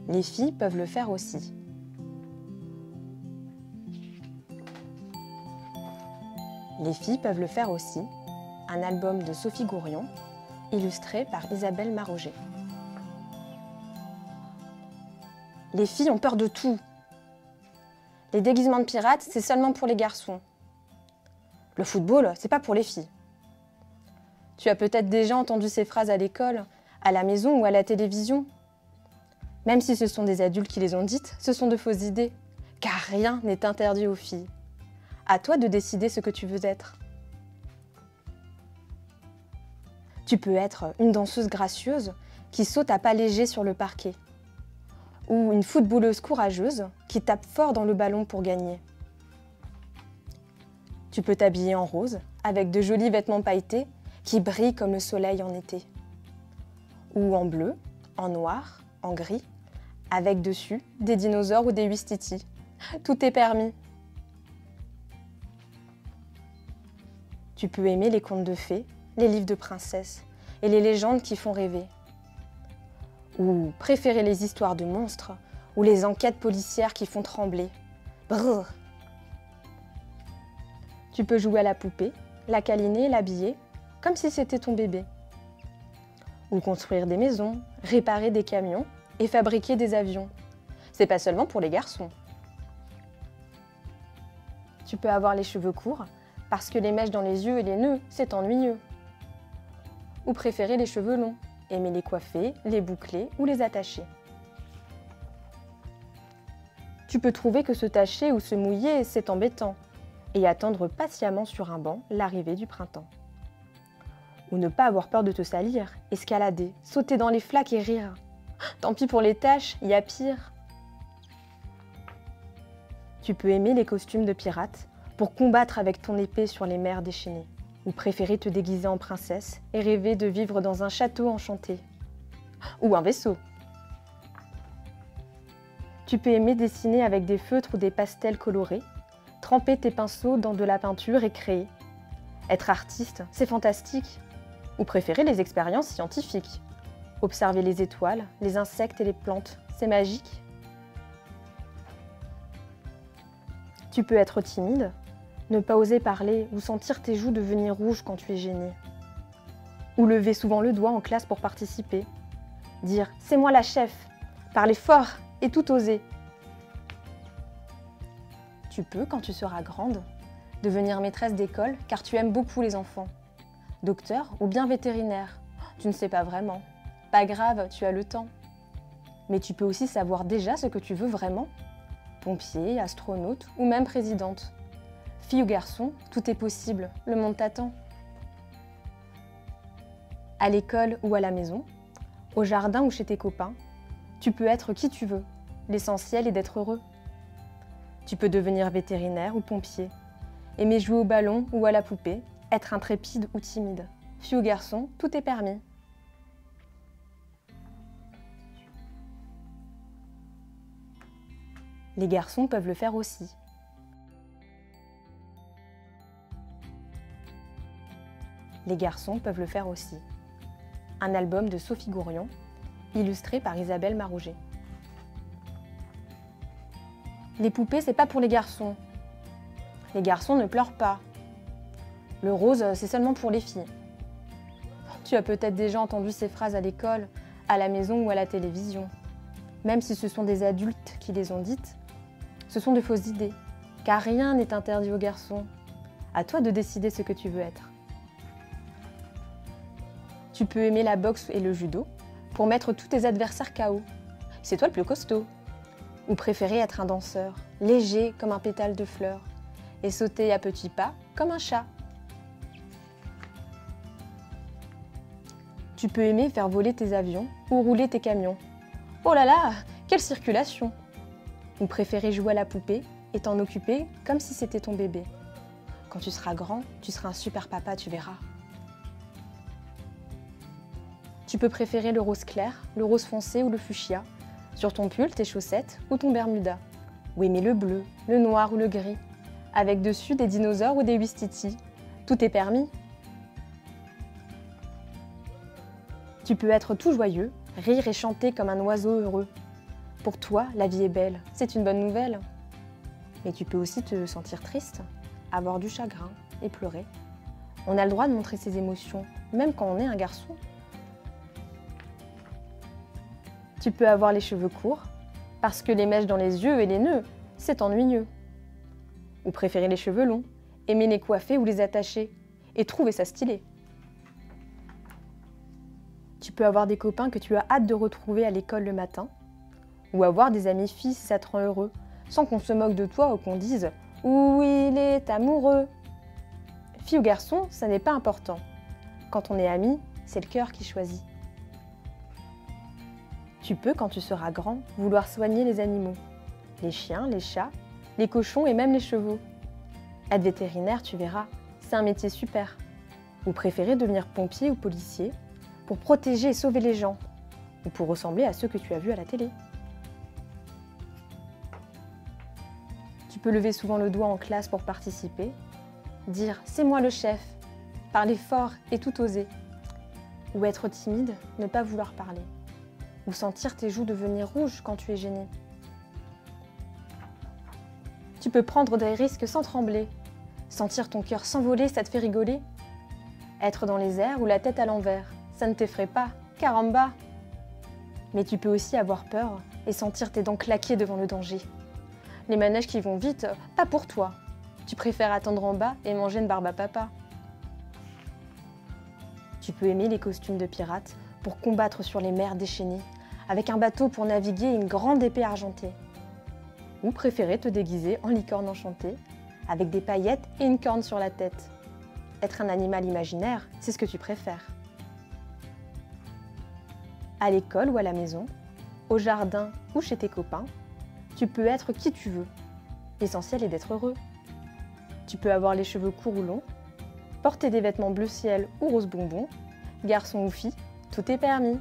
Les filles peuvent le faire aussi. Les filles peuvent le faire aussi. Un album de Sophie Gourion, illustré par Isabelle Maroger. Les filles ont peur de tout. Les déguisements de pirates, c'est seulement pour les garçons. Le football, c'est pas pour les filles. Tu as peut-être déjà entendu ces phrases à l'école, à la maison ou à la télévision. Même si ce sont des adultes qui les ont dites, ce sont de fausses idées, car rien n'est interdit aux filles. À toi de décider ce que tu veux être. Tu peux être une danseuse gracieuse qui saute à pas légers sur le parquet, ou une footballeuse courageuse qui tape fort dans le ballon pour gagner. Tu peux t'habiller en rose, avec de jolis vêtements pailletés qui brillent comme le soleil en été. Ou en bleu, en noir, en gris, avec dessus des dinosaures ou des ouistitis. Tout est permis. Tu peux aimer les contes de fées, les livres de princesses et les légendes qui font rêver. Ou préférer les histoires de monstres ou les enquêtes policières qui font trembler. Brrr. Tu peux jouer à la poupée, la câliner, l'habiller, comme si c'était ton bébé. Ou construire des maisons, réparer des camions et fabriquer des avions. C'est pas seulement pour les garçons. Tu peux avoir les cheveux courts, parce que les mèches dans les yeux et les nœuds, c'est ennuyeux. Ou préférer les cheveux longs, aimer les coiffer, les boucler ou les attacher. Tu peux trouver que se tacher ou se mouiller, c'est embêtant, et attendre patiemment sur un banc l'arrivée du printemps. Ou ne pas avoir peur de te salir, escalader, sauter dans les flaques et rire. Tant pis pour les taches, il y a pire. Tu peux aimer les costumes de pirates pour combattre avec ton épée sur les mers déchaînées. Ou préférer te déguiser en princesse et rêver de vivre dans un château enchanté. Ou un vaisseau. Tu peux aimer dessiner avec des feutres ou des pastels colorés, tremper tes pinceaux dans de la peinture et créer. Être artiste, c'est fantastique. Ou préférer les expériences scientifiques. Observer les étoiles, les insectes et les plantes, c'est magique. Tu peux être timide, ne pas oser parler ou sentir tes joues devenir rouges quand tu es gêné. Ou lever souvent le doigt en classe pour participer. Dire « c'est moi la chef », parler fort et tout oser. Tu peux, quand tu seras grande, devenir maîtresse d'école car tu aimes beaucoup les enfants. Docteur ou bien vétérinaire, tu ne sais pas vraiment. Pas grave, tu as le temps. Mais tu peux aussi savoir déjà ce que tu veux vraiment. Pompier, astronaute ou même présidente. Fille ou garçon, tout est possible, le monde t'attend. À l'école ou à la maison, au jardin ou chez tes copains, tu peux être qui tu veux. L'essentiel est d'être heureux. Tu peux devenir vétérinaire ou pompier, aimer jouer au ballon ou à la poupée, être intrépide ou timide. Fille ou garçon, tout est permis. Les garçons peuvent le faire aussi. Les garçons peuvent le faire aussi. Un album de Sophie Gourion, illustré par Isabelle Maroger. Les poupées, c'est pas pour les garçons. Les garçons ne pleurent pas. Le rose, c'est seulement pour les filles. Tu as peut-être déjà entendu ces phrases à l'école, à la maison ou à la télévision. Même si ce sont des adultes qui les ont dites, ce sont de fausses idées, car rien n'est interdit aux garçons. À toi de décider ce que tu veux être. Tu peux aimer la boxe et le judo pour mettre tous tes adversaires KO. C'est toi le plus costaud. Ou préférer être un danseur, léger comme un pétale de fleur, et sauter à petits pas comme un chat. Tu peux aimer faire voler tes avions ou rouler tes camions. Oh là là, quelle circulation! Ou préférer jouer à la poupée et t'en occuper comme si c'était ton bébé. Quand tu seras grand, tu seras un super papa, tu verras. Tu peux préférer le rose clair, le rose foncé ou le fuchsia, sur ton pull, tes chaussettes ou ton bermuda. Ou aimer le bleu, le noir ou le gris, avec dessus des dinosaures ou des ouistitis. Tout est permis. Tu peux être tout joyeux, rire et chanter comme un oiseau heureux. Pour toi, la vie est belle, c'est une bonne nouvelle. Mais tu peux aussi te sentir triste, avoir du chagrin et pleurer. On a le droit de montrer ses émotions, même quand on est un garçon. Tu peux avoir les cheveux courts, parce que les mèches dans les yeux et les nœuds, c'est ennuyeux. Ou préférer les cheveux longs, aimer les coiffer ou les attacher, et trouver ça stylé. Tu peux avoir des copains que tu as hâte de retrouver à l'école le matin, ou avoir des amis filles si ça te rend heureux, sans qu'on se moque de toi ou qu'on dise « Où il est amoureux ». Fille ou garçon, ça n'est pas important. Quand on est amis, c'est le cœur qui choisit. Tu peux, quand tu seras grand, vouloir soigner les animaux. Les chiens, les chats, les cochons et même les chevaux. Être vétérinaire, tu verras, c'est un métier super. Ou préférer devenir pompier ou policier pour protéger et sauver les gens, ou pour ressembler à ceux que tu as vus à la télé. Tu peux lever souvent le doigt en classe pour participer, dire « c'est moi le chef », parler fort et tout oser. Ou être timide, ne pas vouloir parler. Ou sentir tes joues devenir rouges quand tu es gêné. Tu peux prendre des risques sans trembler. Sentir ton cœur s'envoler, ça te fait rigoler. Être dans les airs ou la tête à l'envers, ça ne t'effraie pas, caramba. Mais tu peux aussi avoir peur et sentir tes dents claquer devant le danger. Les manèges qui vont vite, pas pour toi. Tu préfères attendre en bas et manger une barbe à papa. Tu peux aimer les costumes de pirates pour combattre sur les mers déchaînées, avec un bateau pour naviguer et une grande épée argentée. Ou préférer te déguiser en licorne enchantée, avec des paillettes et une corne sur la tête. Être un animal imaginaire, c'est ce que tu préfères. À l'école ou à la maison, au jardin ou chez tes copains, tu peux être qui tu veux. L'essentiel est d'être heureux. Tu peux avoir les cheveux courts ou longs, porter des vêtements bleu ciel ou rose bonbon, garçon ou fille, tout est permis.